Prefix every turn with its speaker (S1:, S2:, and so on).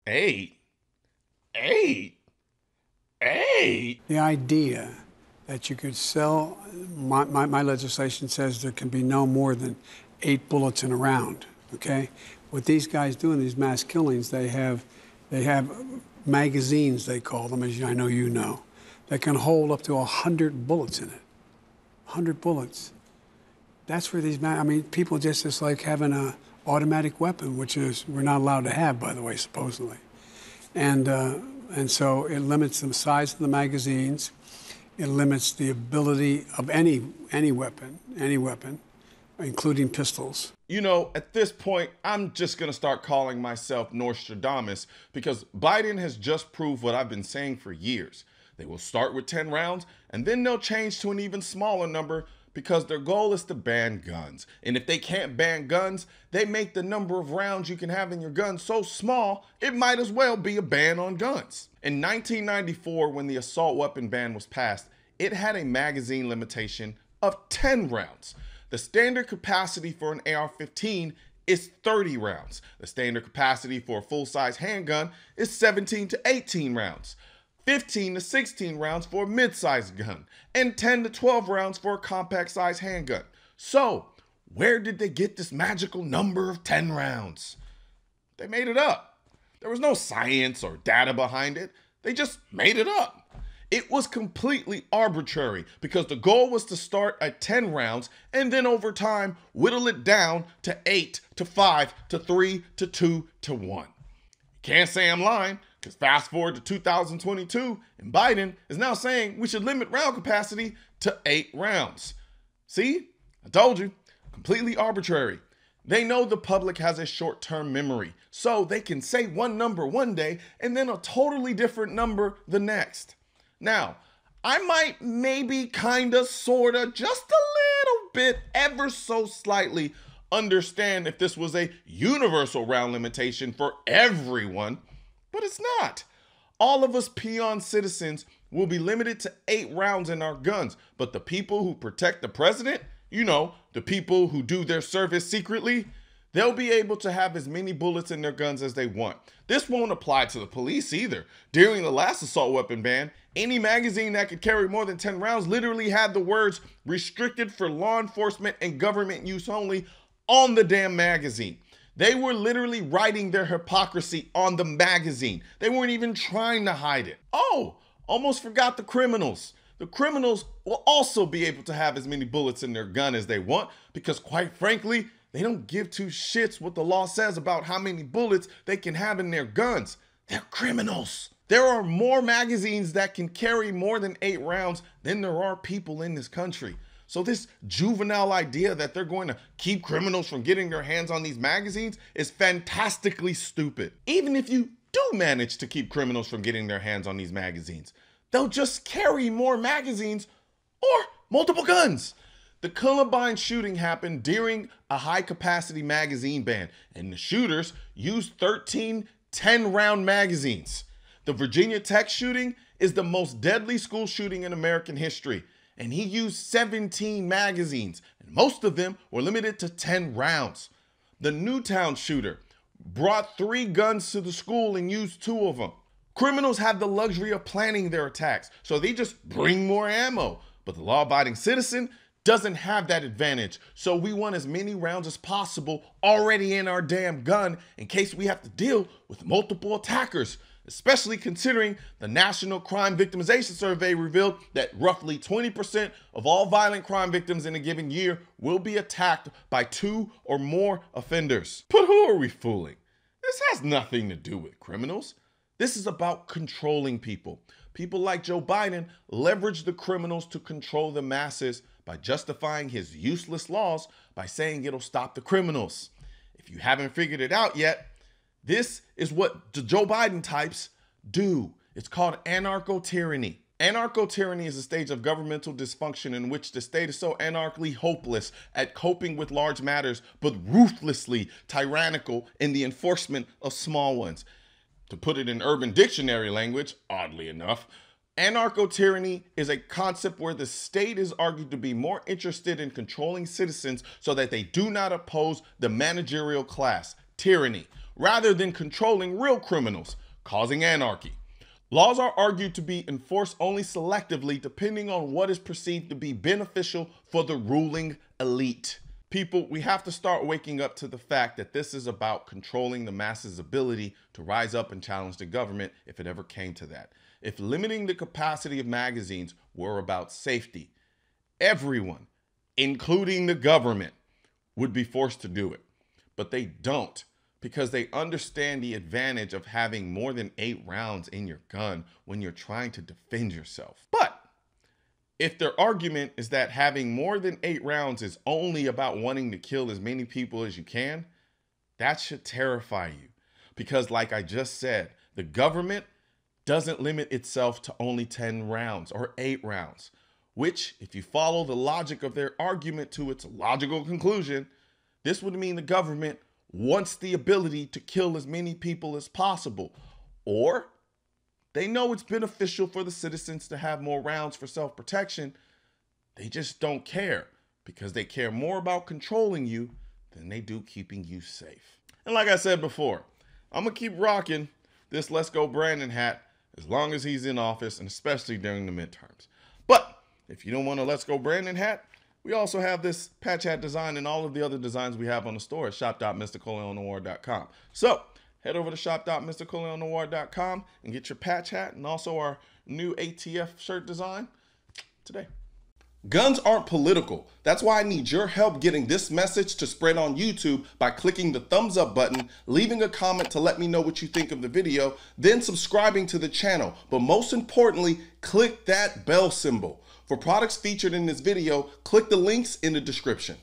S1: Eight? Eight? Eight?
S2: The idea that you could sell, my legislation says there can be no more than 8 bullets in a round, okay? What these guys do in these mass killings, they have magazines, they call them, as I know you know, that can hold up to 100 bullets in it. 100 bullets. That's where these, I mean, people just like having an automatic weapon, which is, we're not allowed to have, by the way, supposedly. And so it limits the size of the magazines. It limits the ability of any weapon, including pistols.
S1: You know, at this point, I'm just going to start calling myself Nostradamus because Biden has just proved what I've been saying for years. They will start with 10 rounds and then they'll change to an even smaller number because their goal is to ban guns. And if they can't ban guns, they make the number of rounds you can have in your gun so small, it might as well be a ban on guns. In 1994, when the assault weapon ban was passed, it had a magazine limitation of 10 rounds. The standard capacity for an AR-15 is 30 rounds. The standard capacity for a full-size handgun is 17 to 18 rounds. 15 to 16 rounds for a mid-sized gun, and 10 to 12 rounds for a compact-sized handgun. So, where did they get this magical number of 10 rounds? They made it up. There was no science or data behind it. They just made it up. It was completely arbitrary because the goal was to start at 10 rounds and then over time whittle it down to 8 to 5 to 3 to 2 to 1. Can't say I'm lying. Because fast forward to 2022, and Biden is now saying we should limit round capacity to 8 rounds. See? I told you. Completely arbitrary. They know the public has a short-term memory, so they can say one number one day and then a totally different number the next. Now, I might maybe kinda, sorta, just a little bit, ever so slightly understand if this was a universal round limitation for everyone. But it's not. All of us peon citizens will be limited to 8 rounds in our guns, but the people who protect the president, you know, the people who do their service secretly, they'll be able to have as many bullets in their guns as they want. This won't apply to the police either. During the last assault weapon ban, any magazine that could carry more than 10 rounds literally had the words restricted for law enforcement and government use only on the damn magazine. They were literally writing their hypocrisy on the magazine. They weren't even trying to hide it. Oh, almost forgot the criminals. The criminals will also be able to have as many bullets in their gun as they want because quite frankly, they don't give two shits what the law says about how many bullets they can have in their guns. They're criminals. There are more magazines that can carry more than 8 rounds than there are people in this country. So this juvenile idea that they're going to keep criminals from getting their hands on these magazines is fantastically stupid. Even if you do manage to keep criminals from getting their hands on these magazines, they'll just carry more magazines or multiple guns. The Columbine shooting happened during a high-capacity magazine ban, and the shooters used 13 10-round magazines. The Virginia Tech shooting is the most deadly school shooting in American history. And he used 17 magazines, and most of them were limited to 10 rounds. The Newtown shooter brought 3 guns to the school and used 2 of them. Criminals have the luxury of planning their attacks, so they just bring more ammo. But the law-abiding citizen doesn't have that advantage, so we want as many rounds as possible already in our damn gun in case we have to deal with multiple attackers. Especially considering the National Crime Victimization Survey revealed that roughly 20% of all violent crime victims in a given year will be attacked by 2 or more offenders. But who are we fooling? This has nothing to do with criminals. This is about controlling people. People like Joe Biden leverage the criminals to control the masses by justifying his useless laws by saying it'll stop the criminals. If you haven't figured it out yet, this is what the Joe Biden types do. It's called anarcho-tyranny. Anarcho-tyranny is a stage of governmental dysfunction in which the state is so anarchically hopeless at coping with large matters, but ruthlessly tyrannical in the enforcement of small ones. To put it in Urban Dictionary language, oddly enough, anarcho-tyranny is a concept where the state is argued to be more interested in controlling citizens so that they do not oppose the managerial class. Tyranny. rather than controlling real criminals, causing anarchy. Laws are argued to be enforced only selectively depending on what is perceived to be beneficial for the ruling elite. People, we have to start waking up to the fact that this is about controlling the masses' ability to rise up and challenge the government if it ever came to that. If limiting the capacity of magazines were about safety, everyone, including the government, would be forced to do it. But they don't, because they understand the advantage of having more than 8 rounds in your gun when you're trying to defend yourself. But if their argument is that having more than 8 rounds is only about wanting to kill as many people as you can, that should terrify you. Because like I just said, the government doesn't limit itself to only 10 rounds or 8 rounds, which, if you follow the logic of their argument to its logical conclusion, this would mean the government wants the ability to kill as many people as possible, or they know it's beneficial for the citizens to have more rounds for self-protection. They just don't care because they care more about controlling you than they do keeping you safe. And like I said before, I'm gonna keep rocking this Let's Go Brandon hat as long as he's in office, and especially during the midterms. But if you don't want a Let's Go Brandon hat, we also have this patch hat design and all of the other designs we have on the store at shop.mrcolionnoir.com. So head over to shop.mrcolionnoir.com and get your patch hat and also our new ATF shirt design today. Guns aren't political. That's why I need your help getting this message to spread on YouTube by clicking the thumbs up button, leaving a comment to let me know what you think of the video, then subscribing to the channel. But most importantly, click that bell symbol. For products featured in this video, click the links in the description.